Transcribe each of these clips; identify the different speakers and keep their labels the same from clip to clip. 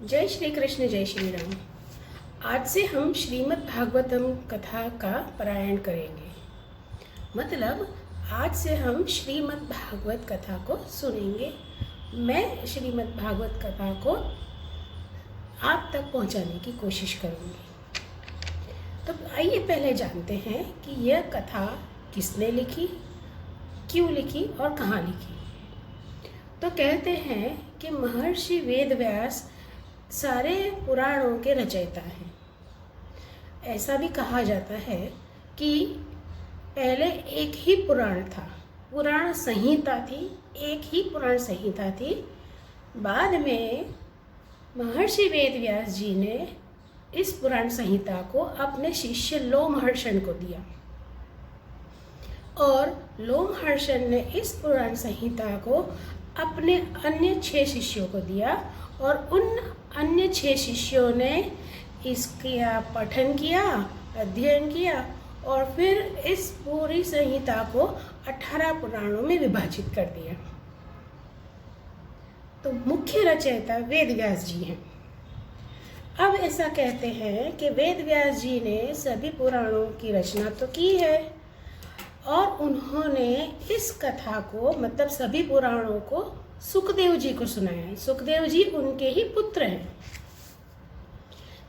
Speaker 1: जय श्री कृष्ण, जय श्री राम। आज से हम श्रीमद् भागवतम कथा का पारायण करेंगे। मतलब आज से हम श्रीमद् भागवत कथा को सुनेंगे। मैं श्रीमद् भागवत कथा को आप तक पहुंचाने की कोशिश करूंगी। तो आइए पहले जानते हैं कि यह कथा किसने लिखी, क्यों लिखी और कहाँ लिखी। तो कहते हैं कि महर्षि वेदव्यास सारे पुराणों के रचयिता हैं। ऐसा भी कहा जाता है कि पहले एक ही पुराण था, पुराण संहिता थी, एक ही पुराण संहिता थी। बाद में महर्षि वेदव्यास जी ने इस पुराण संहिता को अपने शिष्य लोमहर्षण को दिया और लोमहर्षण ने इस पुराण संहिता को अपने अन्य 6 शिष्यों को दिया और उन अन्य 6 शिष्यों ने इसका पठन किया, अध्ययन किया और फिर इस पूरी संहिता को 18 पुराणों में विभाजित कर दिया। तो मुख्य रचयिता वेदव्यास जी हैं। अब ऐसा कहते हैं कि वेदव्यास जी ने सभी पुराणों की रचना तो की है और उन्होंने इस कथा को, मतलब सभी पुराणों को, सुखदेव जी को सुनाया है। सुखदेव जी उनके ही पुत्र हैं।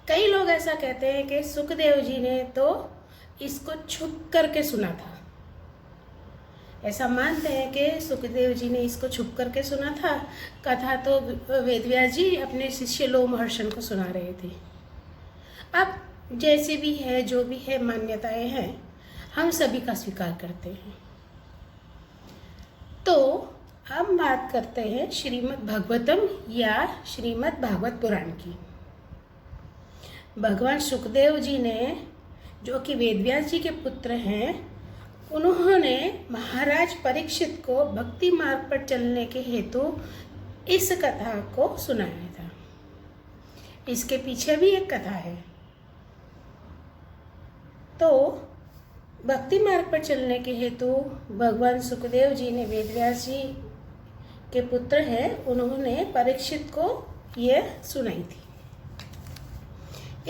Speaker 1: कई लोग ऐसा कहते हैं कि सुखदेव जी ने तो इसको छुप करके सुना था। ऐसा मानते हैं कि सुखदेव जी ने इसको छुप करके सुना था। कथा तो वेदव्यास जी अपने शिष्य लोमहर्षण को सुना रहे थे। अब जैसे भी है, जो भी है, मान्यताएं हैं, हम सभी का स्वीकार करते हैं। तो हम बात करते हैं श्रीमद् भागवतम या श्रीमद् भागवत पुराण की। भगवान सुखदेव जी ने, जो कि वेदव्यास जी के पुत्र हैं, उन्होंने महाराज परीक्षित को भक्ति मार्ग पर चलने के हेतु इस कथा को सुनाया था। इसके पीछे भी एक कथा है। तो भक्ति मार्ग पर चलने के हेतु भगवान सुखदेव जी ने, वेदव्यास जी के पुत्र हैं, उन्होंने परीक्षित को यह सुनाई थी।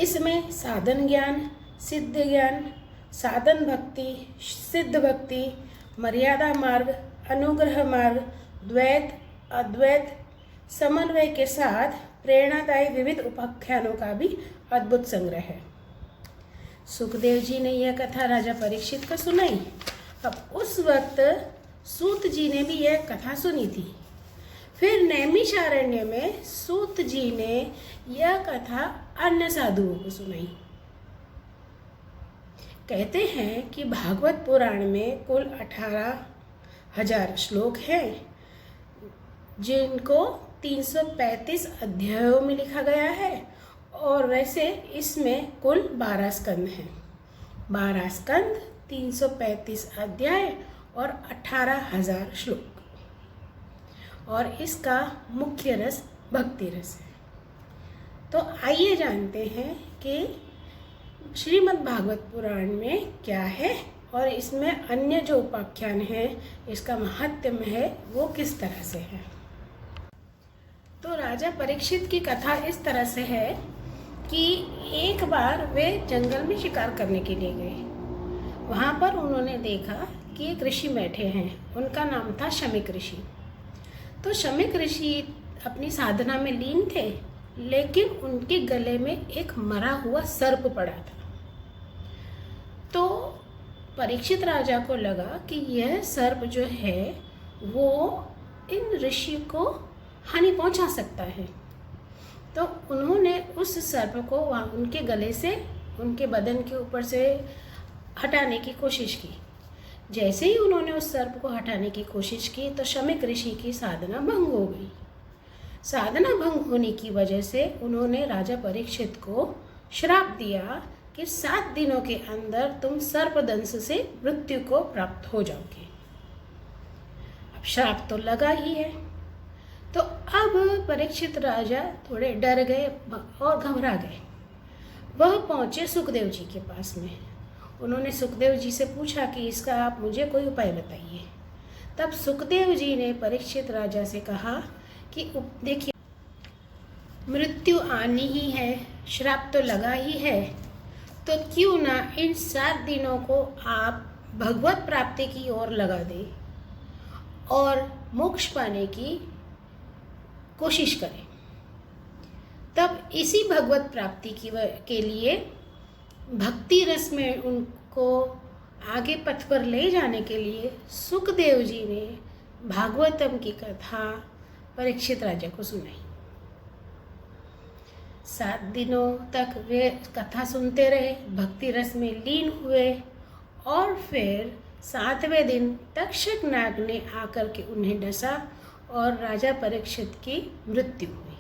Speaker 1: इसमें साधन ज्ञान, सिद्ध ज्ञान, साधन भक्ति, सिद्ध भक्ति, मर्यादा मार्ग, अनुग्रह मार्ग, द्वैत, अद्वैत, समन्वय के साथ प्रेरणादायी विविध उपाख्यानों का भी अद्भुत संग्रह है। सुखदेव जी ने यह कथा राजा परीक्षित को सुनाई। अब उस वक्त सूत जी ने भी यह कथा सुनी थी। फिर नैमिषारण्य में सूत जी ने यह कथा अन्य साधुओं को सुनाई। कहते हैं कि भागवत पुराण में कुल 18,000 श्लोक हैं, जिनको 335 अध्यायों में लिखा गया है और वैसे इसमें कुल 12 स्कंद हैं। 12 स्कंद, 335 अध्याय और 18,000 श्लोक। और इसका मुख्य रस भक्ति रस है। तो आइए जानते हैं कि श्रीमद् भागवत पुराण में क्या है और इसमें अन्य जो उपाख्यान है, इसका महात्म्य है, वो किस तरह से है। तो राजा परीक्षित की कथा इस तरह से है कि एक बार वे जंगल में शिकार करने के लिए गए। वहाँ पर उन्होंने देखा कि एक ऋषि बैठे हैं। उनका नाम था शमीक ऋषि। तो शमीक ऋषि अपनी साधना में लीन थे, लेकिन उनके गले में एक मरा हुआ सर्प पड़ा था। तो परीक्षित राजा को लगा कि यह सर्प जो है वो इन ऋषि को हानि पहुंचा सकता है। तो उन्होंने उस सर्प को वहाँ उनके गले से, उनके बदन के ऊपर से हटाने की कोशिश की। जैसे ही उन्होंने उस सर्प को हटाने की कोशिश की तो शमीक ऋषि की साधना भंग हो गई। साधना भंग होने की वजह से उन्होंने राजा परीक्षित को श्राप दिया कि 7 दिनों के अंदर तुम सर्पदंश से मृत्यु को प्राप्त हो जाओगे। अब श्राप तो लगा ही है। तो अब परीक्षित राजा थोड़े डर गए और घबरा गए। वह पहुँचे सुखदेव जी के पास में। उन्होंने सुखदेव जी से पूछा कि इसका आप मुझे कोई उपाय बताइए। तब सुखदेव जी ने परीक्षित राजा से कहा कि देखिए, मृत्यु आनी ही है, श्राप तो लगा ही है, तो क्यों ना इन 7 दिनों को आप भगवत प्राप्ति की ओर लगा दें और मोक्ष पाने की कोशिश करें। तब इसी भगवत प्राप्ति के लिए भक्ति रस में उनको आगे पथ पर ले जाने के लिए सुखदेव जी ने भागवतम की कथा परीक्षित राजा को सुनाई। 7 दिनों तक वे कथा सुनते रहे, भक्ति रस में लीन हुए और फिर 7वें दिन तक्षक नाग ने आकर के उन्हें डसा और राजा परीक्षित की मृत्यु हुई।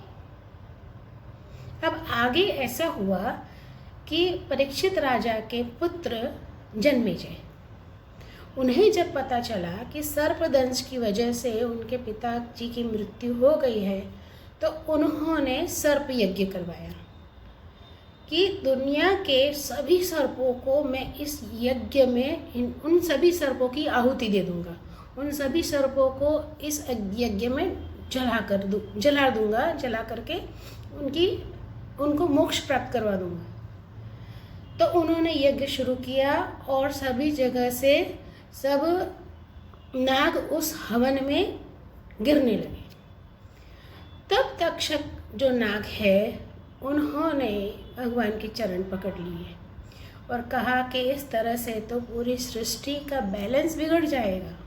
Speaker 1: अब आगे ऐसा हुआ कि परीक्षित राजा के पुत्र जन्मेजय, उन्हें जब पता चला कि सर्पदंश की वजह से उनके पिताजी की मृत्यु हो गई है, तो उन्होंने सर्प यज्ञ करवाया कि दुनिया के सभी सर्पों को मैं इस यज्ञ में उन सभी सर्पों की आहुति दे दूंगा, उन सभी सर्पों को इस यज्ञ में जला दूंगा, जला करके उनको मोक्ष प्राप्त करवा दूंगा। तो उन्होंने यज्ञ शुरू किया और सभी जगह से सब नाग उस हवन में गिरने लगे। तब तक्षक जो नाग है, उन्होंने भगवान के चरण पकड़ लिए और कहा कि इस तरह से तो पूरी सृष्टि का बैलेंस बिगड़ जाएगा,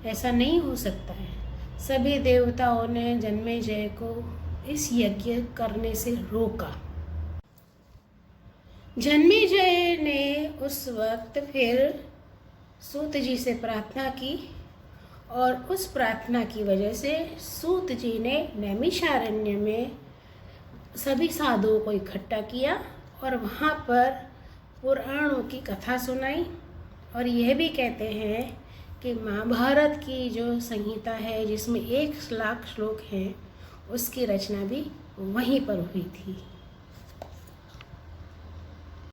Speaker 1: ऐसा नहीं हो सकता है। सभी देवताओं ने जन्मेजय को इस यज्ञ करने से रोका। जन्मेजय ने उस वक्त फिर सूत जी से प्रार्थना की और उस प्रार्थना की वजह से सूत जी ने नैमिषारण्य में सभी साधुओं को इकट्ठा किया और वहाँ पर पुराणों की कथा सुनाई। और यह भी कहते हैं कि महाभारत की जो संहिता है, जिसमें 1 लाख श्लोक हैं, उसकी रचना भी वहीं पर हुई थी।